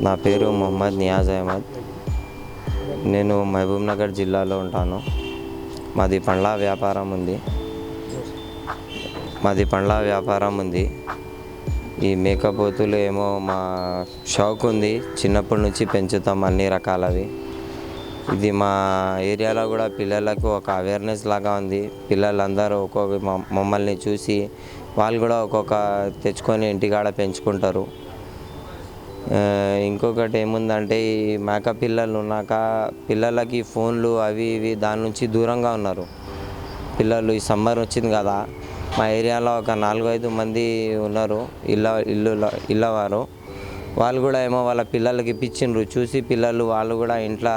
నా పేరు మొహమ్మద్ నియాజ్ అహ్మద్. నేను మహబూబ్నగర్ జిల్లాలో ఉంటాను. మాది పండ్ల వ్యాపారం ఉంది. ఈ మేకపోతులు ఏమో మా షౌక్ ఉంది, చిన్నప్పటి నుంచి పెంచుతాం అన్ని రకాలవి. ఇది మా ఏరియాలో కూడా పిల్లలకు ఒక అవేర్నెస్ లాగా ఉంది. పిల్లలందరూ మమ్మల్ని చూసి వాళ్ళు కూడా ఒక్కొక్క తెచ్చుకొని ఇంటికాడ పెంచుకుంటారు. ఇంకొకటి ఏముందంటే, ఈ మేక పిల్లలు ఉన్నాక పిల్లలకి ఫోన్లు అవి ఇవి దాని నుంచి దూరంగా ఉన్నారు పిల్లలు. ఈ సమ్మర్ వచ్చింది కదా, మా ఏరియాలో ఒక 4-5 మంది ఉన్నారు ఇళ్ళవారు. వాళ్ళు కూడా ఏమో వాళ్ళ పిల్లలకి ఇప్పించిండ్రు. చూసి పిల్లలు వాళ్ళు కూడా ఇంట్లో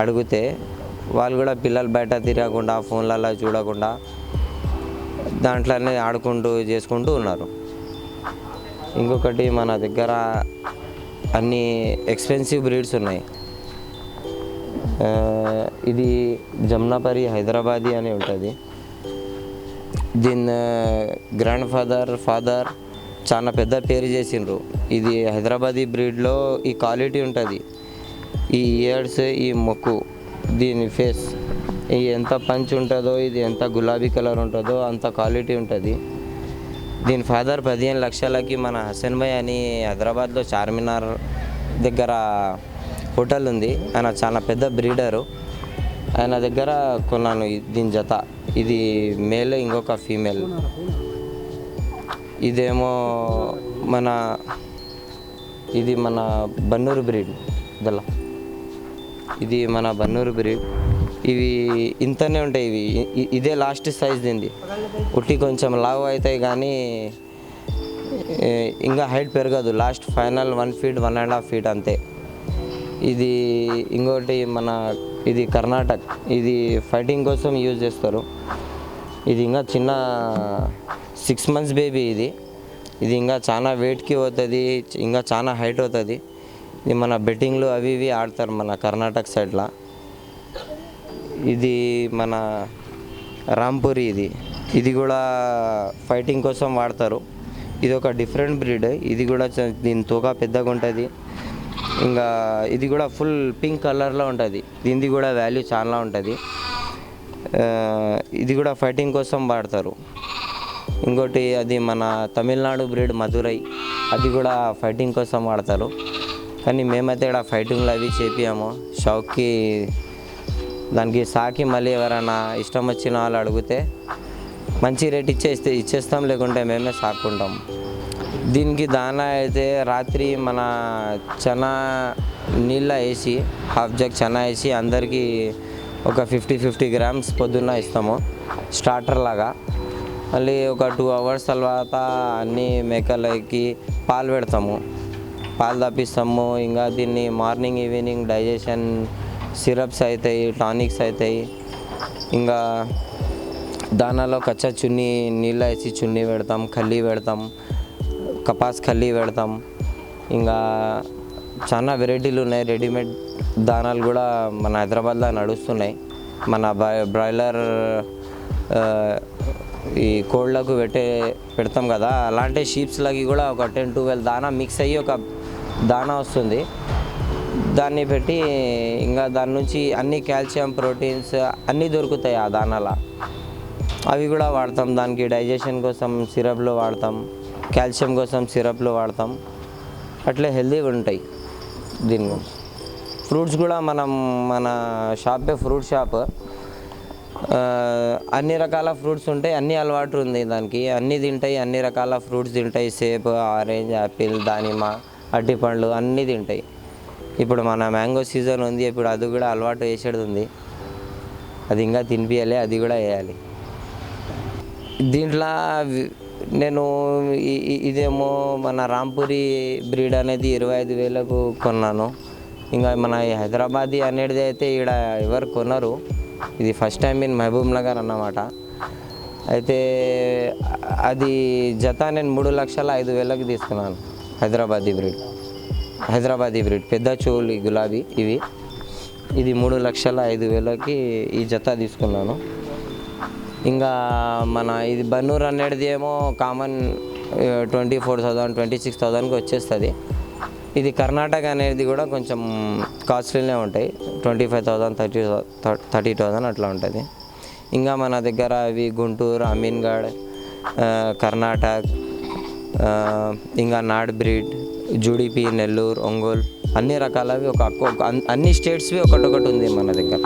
అడిగితే వాళ్ళు కూడా పిల్లలు బయట తిరగకుండా ఫోన్లలో చూడకుండా దాంట్లోనే ఆడుకుంటూ చేసుకుంటూ ఉన్నారు. ఇంకొకటి మన దగ్గర అన్ని ఎక్స్పెన్సివ్ బ్రీడ్స్ ఉన్నాయి. ఇది జమ్నాపరి హైదరాబాదీ అని ఉంటుంది. దీని గ్రాండ్ ఫాదర్ చాలా పెద్ద పేరు చేసిండ్రు. ఇది హైదరాబాదీ బ్రీడ్లో ఈ క్వాలిటీ ఉంటుంది. ఈ ఇయర్స్, ఈ మొక్కు, దీని ఫేస్, ఈ ఎంత పంచ్ ఉంటుందో, ఇది ఎంత గులాబీ కలర్ ఉంటుందో అంత క్వాలిటీ ఉంటుంది. దీని ఫాదర్ 15 లక్షలకి మన హసన్ భాయ్ అని హైదరాబాద్లో చార్మినార్ దగ్గర హోటల్ ఉంది. ఆయన చాలా పెద్ద బ్రీడరు. ఆయన దగ్గర కొన్నాను దీని జత. ఇది మేల్, ఇంకొక ఫీమేల్. ఇదేమో ఇది మన బన్నూరు బ్రీడ్. ఇది మన బన్నూరు బ్రీడ్. ఇవి ఇంతనే ఉంటాయి. ఇదే లాస్ట్ సైజ్ దీనిది. ఉట్టి కొంచెం లావు అవుతాయి కానీ ఇంకా హైట్ పెరగదు. లాస్ట్ ఫైనల్ 1 ఫీట్ 1.5 ఫీట్ అంతే. ఇది ఇంకోటి ఇది కర్ణాటక. ఇది ఫైటింగ్ కోసం యూజ్ చేస్తారు. ఇది ఇంకా చిన్న 6 months బేబీ. ఇది ఇంకా చాలా వెయిట్కి అవుతుంది, ఇంకా చాలా హైట్ అవుతుంది. ఇది మన బెట్టింగ్లు అవి ఇవి ఆడతారు మన కర్ణాటక సైడ్లో. ఇది మన రాంపూరి. ఇది కూడా ఫైటింగ్ కోసం వాడతారు. ఇది ఒక డిఫరెంట్ బ్రీడ్. ఇది కూడా దీని తోక పెద్దగా ఉంటుంది. ఇంకా ఇది కూడా ఫుల్ పింక్ కలర్లో ఉంటుంది. దీనిది కూడా వాల్యూ చాలా ఉంటుంది. ఇది కూడా ఫైటింగ్ కోసం వాడతారు. ఇంకోటి అది మన తమిళనాడు బ్రీడ్ మధురై. అది కూడా ఫైటింగ్ కోసం వాడతారు. కానీ మేమైతే ఇక్కడ ఫైటింగ్లు అవి చేపియాము. షౌక్కి దానికి సాకి మళ్ళీ ఎవరైనా ఇష్టం వచ్చిన వాళ్ళు అడిగితే మంచి రేట్ ఇచ్చేస్తాం, లేకుంటే మేమే సాకుంటాం. దీనికి దానా అయితే రాత్రి మన చనా నీళ్ళ వేసి, హాఫ్ జగ్ చనా వేసి అందరికీ ఒక 50 grams పొద్దున్న ఇస్తాము స్టార్టర్ లాగా. మళ్ళీ ఒక 2 hours తర్వాత అన్ని మేకలకి పాలు పెడతాము, పాలు తప్పిస్తాము. ఇంకా దీన్ని మార్నింగ్ ఈవినింగ్ డైజెషన్ సిరప్స్ అవుతాయి, టానిక్స్ అవుతాయి. ఇంకా దానాలో కచ్చా చున్నీ నీళ్ళ వేసి చున్నీ పెడతాం, ఖల్లీ పెడతాం, కపాస్ ఖల్లీ పెడతాం. ఇంకా చాలా వెరైటీలు ఉన్నాయి. రెడీమేడ్ దానాలు కూడా మన హైదరాబాద్లో నడుస్తున్నాయి. మన బ్రాయిలర్ ఈ కోళ్ళకు పెడతాం కదా, అలాంటి షీప్స్లకి కూడా ఒక 10-12 దానా మిక్స్ అయ్యి ఒక దానా వస్తుంది. దాన్ని పెట్టి ఇంకా దాని నుంచి అన్ని కాల్షియం, ప్రోటీన్స్ అన్నీ దొరుకుతాయి ఆ దానాల. అవి కూడా వాడతాం. దానికి డైజెషన్ కోసం సిరప్లు వాడతాం, కాల్షియం కోసం సిరప్లు వాడతాం. అట్లే హెల్తీగా ఉంటాయి. దీన్ని ఫ్రూట్స్ కూడా మన షాపే ఫ్రూట్ షాప్. అన్ని రకాల ఫ్రూట్స్ ఉంటాయి, అన్ని అలవాటు ఉంది దానికి. అన్నీ తింటాయి, అన్ని రకాల ఫ్రూట్స్ తింటాయి. సేబ్, ఆరెంజ్, యాపిల్, దానిమ్మ, అరటిపండ్లు అన్నీ తింటాయి. ఇప్పుడు మన మ్యాంగో సీజన్ ఉంది. ఇప్పుడు అది కూడా అలవాటు వేసేది ఉంది. అది ఇంకా తినిపించాలి, అది కూడా వేయాలి. దీంట్లో నేను ఇదేమో మన రాంపూరి బ్రీడ్ అనేది 25,000కు కొన్నాను. ఇంకా మన హైదరాబాదీ అనేది అయితే ఇక్కడ ఎవరు కొనరు. ఇది first time in Mahabubnagar అన్నమాట. అయితే అది జత నేను 3,05,000కి తీసుకున్నాను. హైదరాబాదీ బ్రీడ్ పెద్ద చోలి గులాబీ. ఇది 3,05,000కి ఈ జత తీసుకున్నాను. ఇంకా ఇది బన్నూరు అనేది ఏమో కామన్ 24,000 26,000కి వచ్చేస్తుంది. ఇది కర్ణాటక అనేది కూడా కొంచెం కాస్ట్లీనే ఉంటాయి, 25,000 30,000 అట్లా ఉంటుంది. ఇంకా మన దగ్గర అవి గుంటూరు, అమీన్గఢ్, కర్ణాటక, ఇంకా నాడ్ బ్రీడ్, జుడిపి, నెల్లూరు, ఒంగోలు, అన్ని రకాలవి అన్ని స్టేట్స్వి ఒకటొకటి ఉంది మన దగ్గర.